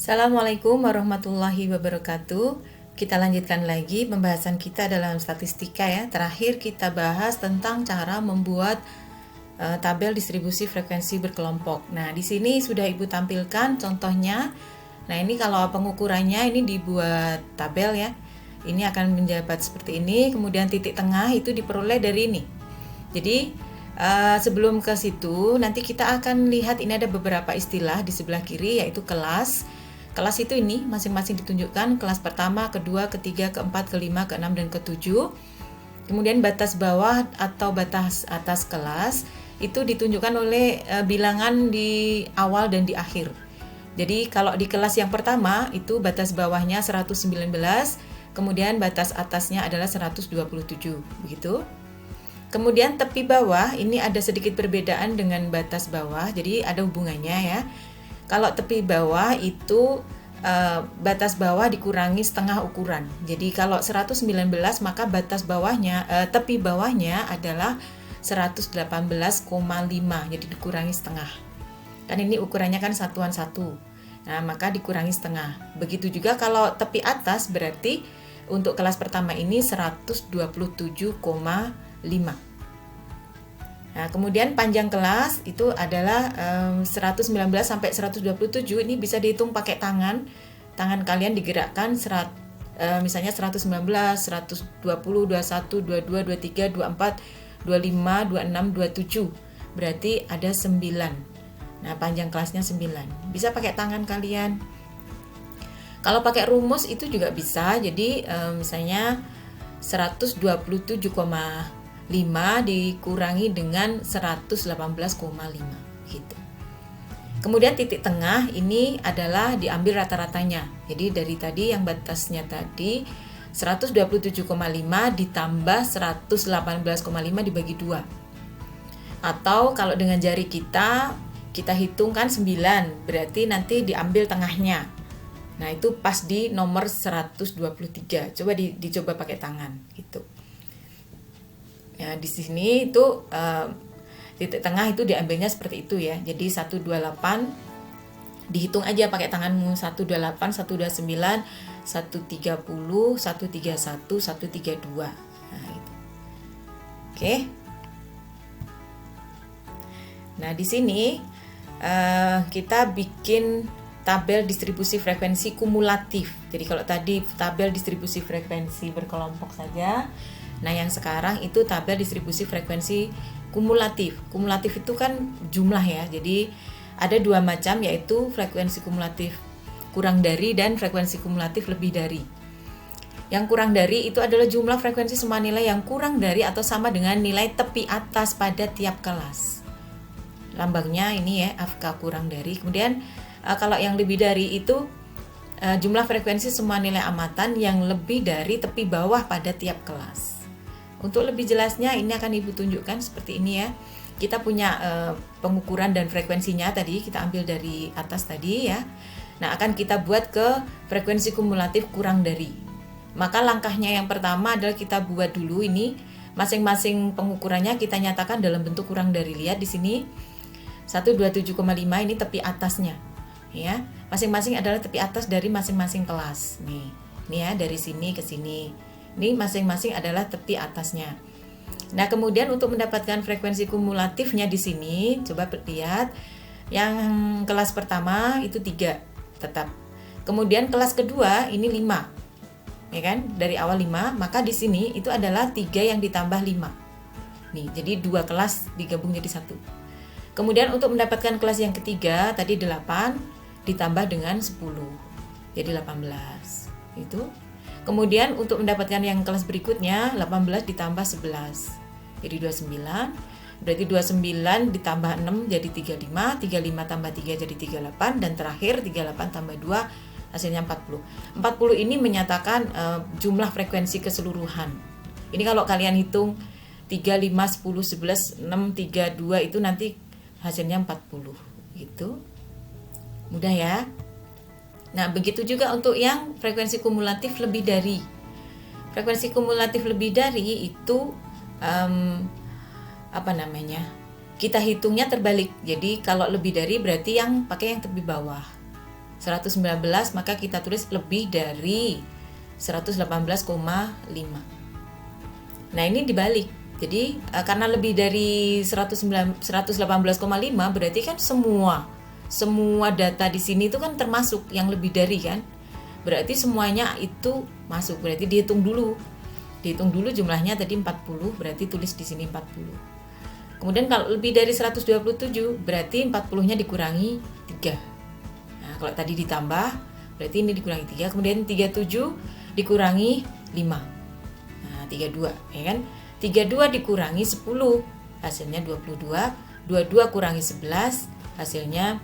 Assalamualaikum warahmatullahi wabarakatuh. Kita lanjutkan lagi pembahasan kita dalam statistika ya. Terakhir kita bahas tentang cara membuat tabel distribusi frekuensi berkelompok. Nah, di sini sudah Ibu tampilkan contohnya. Nah, ini kalau pengukurannya ini dibuat tabel ya. Ini akan menjabat seperti ini, kemudian titik tengah itu diperoleh dari ini. Jadi sebelum ke situ, nanti kita akan lihat ini ada beberapa istilah di sebelah kiri, yaitu kelas. Kelas itu ini masing-masing ditunjukkan, kelas pertama, kedua, ketiga, keempat, kelima, keenam, dan ketujuh. Kemudian batas bawah atau batas atas kelas itu ditunjukkan oleh bilangan di awal dan di akhir. Jadi kalau di kelas yang pertama itu batas bawahnya 119, kemudian batas atasnya adalah 127, begitu. Kemudian tepi bawah ini ada sedikit perbedaan dengan batas bawah, jadi ada hubungannya ya. Kalau tepi bawah itu batas bawah dikurangi setengah ukuran. Jadi kalau 119 maka batas bawahnya tepi bawahnya adalah 118,5. Jadi dikurangi setengah. Kan ini ukurannya kan satuan satu. Nah, maka dikurangi setengah. Begitu juga kalau tepi atas berarti untuk kelas pertama ini 127,5. Nah, kemudian panjang kelas itu adalah 119 sampai 127. Ini bisa dihitung pakai tangan. Tangan kalian digerakkan misalnya 119, 120, 21, 22, 23, 24, 25, 26, 27. Berarti ada 9. Nah, panjang kelasnya 9. Bisa pakai tangan kalian. Kalau pakai rumus itu juga bisa. Jadi misalnya 127,5 dikurangi dengan 118,5 gitu. Kemudian titik tengah ini adalah diambil rata-ratanya. Jadi dari tadi yang batasnya tadi 127,5 ditambah 118,5 dibagi 2. Atau kalau dengan jari kita hitungkan 9, berarti nanti diambil tengahnya. Nah, itu pas di nomor 123. Coba dicoba pakai tangan gitu. Ya, di sini itu titik tengah itu diambilnya seperti itu ya. Jadi 128 dihitung aja pakai tanganmu. 128, 129, 130, 131, 132. Nah, itu. Oke. Nah, di sini kita bikin tabel distribusi frekuensi kumulatif. Jadi kalau tadi tabel distribusi frekuensi berkelompok saja. Nah, yang sekarang itu tabel distribusi frekuensi kumulatif. Kumulatif itu kan jumlah ya. Jadi ada dua macam, yaitu frekuensi kumulatif kurang dari dan frekuensi kumulatif lebih dari. Yang kurang dari itu adalah jumlah frekuensi semua nilai yang kurang dari atau sama dengan nilai tepi atas pada tiap kelas. Lambangnya ini ya, AFK kurang dari. Kemudian kalau yang lebih dari itu jumlah frekuensi semua nilai amatan yang lebih dari tepi bawah pada tiap kelas. Untuk lebih jelasnya ini akan Ibu tunjukkan seperti ini ya. Kita punya pengukuran dan frekuensinya tadi, kita ambil dari atas tadi ya. Nah, akan kita buat ke frekuensi kumulatif kurang dari. Maka langkahnya yang pertama adalah kita buat dulu ini masing-masing pengukurannya kita nyatakan dalam bentuk kurang dari. Lihat di sini 127,5 ini tepi atasnya. Ya, masing-masing adalah tepi atas dari masing-masing kelas. Nih ya, dari sini ke sini. Ini masing-masing adalah tepi atasnya. Nah, kemudian untuk mendapatkan frekuensi kumulatifnya di sini, coba lihat. Yang kelas pertama itu 3 tetap. Kemudian kelas kedua ini 5. Ya kan? Dari awal 5, maka di sini itu adalah 3 yang ditambah 5. Nih, jadi 2 kelas digabung jadi 1. Kemudian untuk mendapatkan kelas yang ketiga tadi 8 ditambah dengan 10. Jadi 18. Itu. Kemudian untuk mendapatkan yang kelas berikutnya 18 ditambah 11. Jadi 29. Berarti 29 ditambah 6 jadi 35, 35 tambah 3 jadi 38, dan terakhir 38 tambah 2 hasilnya 40. 40 ini menyatakan jumlah frekuensi keseluruhan. Ini kalau kalian hitung 3, 5, 10, 11, 6, 3, 2 itu nanti hasilnya 40 gitu. Mudah ya. Nah, begitu juga untuk yang frekuensi kumulatif lebih dari. Frekuensi kumulatif lebih dari itu kita hitungnya terbalik. Jadi kalau lebih dari berarti yang pakai yang tepi bawah. 119, maka kita tulis lebih dari 118,5. Nah, ini dibalik. Jadi karena lebih dari 118,5 berarti kan semua data di sini itu kan termasuk yang lebih dari kan. Berarti semuanya itu masuk. Berarti dihitung dulu jumlahnya tadi 40, berarti tulis di sini 40. Kemudian kalau lebih dari 127 berarti 40-nya dikurangi 3. Nah, kalau tadi ditambah berarti ini dikurangi 3, kemudian 37 dikurangi 5. Nah, 32 ya kan? 32 dikurangi 10 hasilnya 22. 22 kurangi 11 hasilnya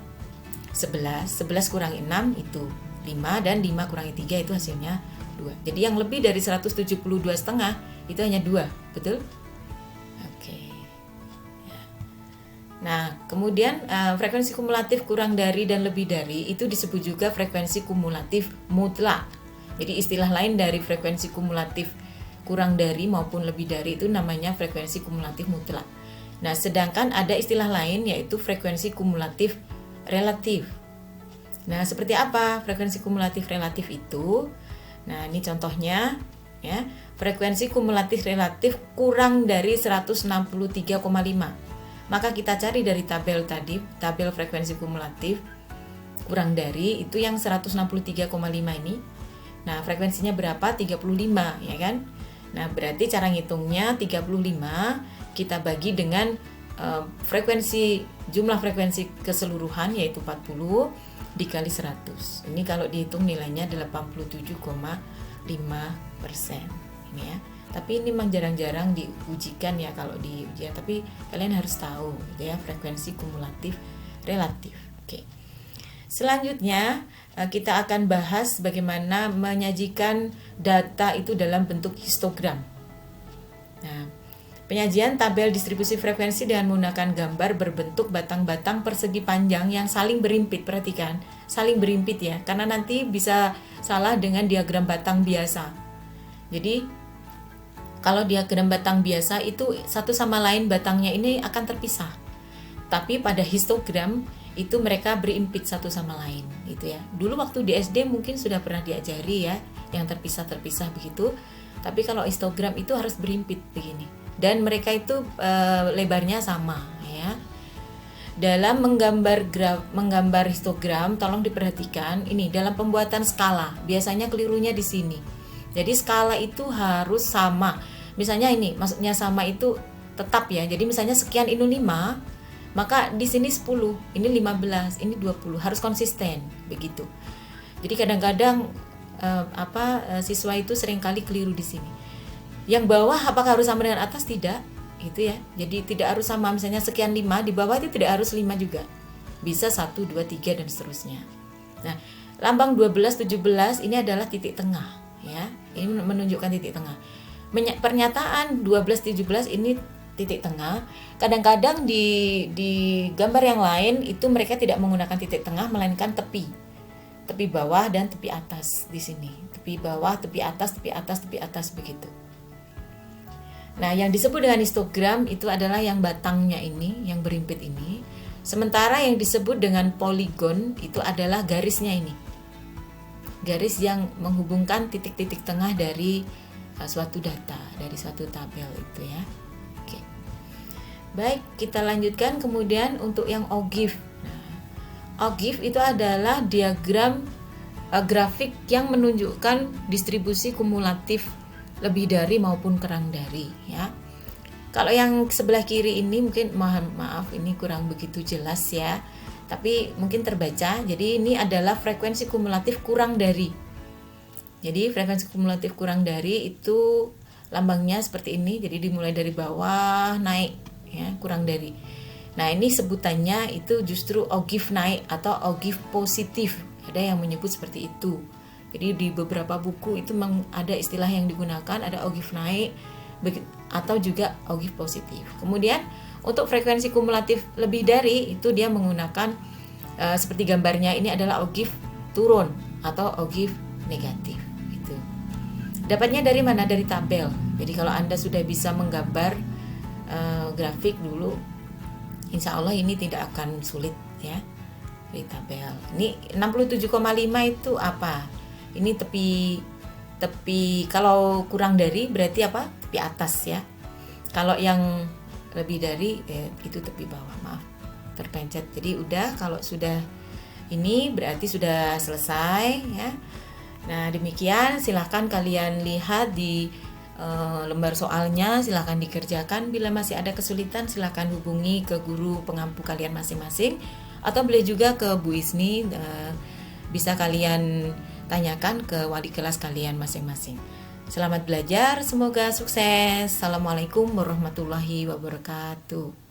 11. 11 kurangi 6 itu 5, dan 5 kurangi 3 itu hasilnya 2. Jadi yang lebih dari 172,5 itu hanya 2, betul? Nah, kemudian frekuensi kumulatif kurang dari dan lebih dari itu disebut juga frekuensi kumulatif mutlak. Jadi istilah lain dari frekuensi kumulatif kurang dari maupun lebih dari itu namanya frekuensi kumulatif mutlak. Nah, sedangkan ada istilah lain yaitu frekuensi kumulatif relatif. Nah, seperti apa frekuensi kumulatif relatif itu? Nah, ini contohnya ya. Frekuensi kumulatif relatif kurang dari 163,5. Maka kita cari dari tabel tadi, tabel frekuensi kumulatif kurang dari itu yang 163,5 ini. Nah, frekuensinya berapa? 35 ya kan? Nah, berarti cara ngitungnya 35 kita bagi dengan jumlah frekuensi keseluruhan yaitu 40 dikali 100. Ini kalau dihitung nilainya 87,5%. Ini ya. Tapi ini memang jarang-jarang diujikan ya kalau di ujian, tapi kalian harus tahu gitu ya, frekuensi kumulatif relatif. Oke. Selanjutnya kita akan bahas bagaimana menyajikan data itu dalam bentuk histogram. Nah, penyajian tabel distribusi frekuensi dengan menggunakan gambar berbentuk batang-batang persegi panjang yang saling berimpit. Perhatikan, saling berimpit ya, karena nanti bisa salah dengan diagram batang biasa. Jadi kalau diagram batang biasa itu satu sama lain batangnya ini akan terpisah. Tapi pada histogram itu mereka berimpit satu sama lain gitu ya. Dulu waktu di SD mungkin sudah pernah diajari ya yang terpisah-terpisah begitu. Tapi kalau histogram itu harus berimpit begini. Dan mereka itu lebarnya sama ya. Dalam menggambar histogram tolong diperhatikan ini dalam pembuatan skala. Biasanya kelirunya di sini. Jadi skala itu harus sama. Misalnya ini, maksudnya sama itu tetap ya. Jadi misalnya sekian ini 5, maka di sini 10, ini 15, ini 20, harus konsisten begitu. Jadi kadang-kadang siswa itu seringkali keliru di sini. Yang bawah apakah harus sama dengan atas? Tidak, itu ya. Jadi tidak harus sama, misalnya sekian 5, di bawah itu tidak harus 5 juga. Bisa 1, 2, 3 dan seterusnya. Nah, lambang 12, 17 ini adalah titik tengah ya. Ini menunjukkan titik tengah. Pernyataan 12, 17 ini titik tengah. Kadang-kadang di gambar yang lain itu mereka tidak menggunakan titik tengah melainkan tepi bawah dan tepi atas di sini. Tepi bawah, tepi atas, tepi atas, tepi atas begitu. Nah, yang disebut dengan histogram itu adalah yang batangnya ini, yang berimpit ini. Sementara yang disebut dengan poligon itu adalah garisnya ini. Garis yang menghubungkan titik-titik tengah dari suatu data, dari suatu tabel itu ya. Oke. Baik, kita lanjutkan kemudian untuk yang OGIF. Nah, OGIF itu adalah diagram grafik yang menunjukkan distribusi kumulatif lebih dari maupun kurang dari ya. Kalau yang sebelah kiri ini mungkin maaf ini kurang begitu jelas ya. Tapi mungkin terbaca. Jadi ini adalah frekuensi kumulatif kurang dari. Jadi frekuensi kumulatif kurang dari itu lambangnya seperti ini. Jadi dimulai dari bawah naik ya, kurang dari. Nah, ini sebutannya itu justru OGIF naik atau OGIF positif. Ada yang menyebut seperti itu. Jadi di beberapa buku itu memang ada istilah yang digunakan, ada OGIF naik atau juga OGIF positif. Kemudian untuk frekuensi kumulatif lebih dari itu dia menggunakan seperti gambarnya ini adalah OGIF turun atau OGIF negatif. Dapatnya dari mana? Dari tabel. Jadi kalau Anda sudah bisa menggambar grafik dulu, insya Allah ini tidak akan sulit ya. dari tabel. Ini 67,5 itu apa? Ini tepi kalau kurang dari berarti apa? Tepi atas ya. Kalau yang lebih dari itu tepi bawah, maaf terpencet. Jadi udah, kalau sudah ini berarti sudah selesai ya. Nah demikian, silahkan kalian lihat di lembar soalnya, silahkan dikerjakan. Bila masih ada kesulitan silahkan hubungi ke guru pengampu kalian masing-masing, atau boleh juga ke Bu Isni, bisa kalian tanyakan ke wali kelas kalian masing-masing. Selamat belajar, semoga sukses. Assalamualaikum warahmatullahi wabarakatuh.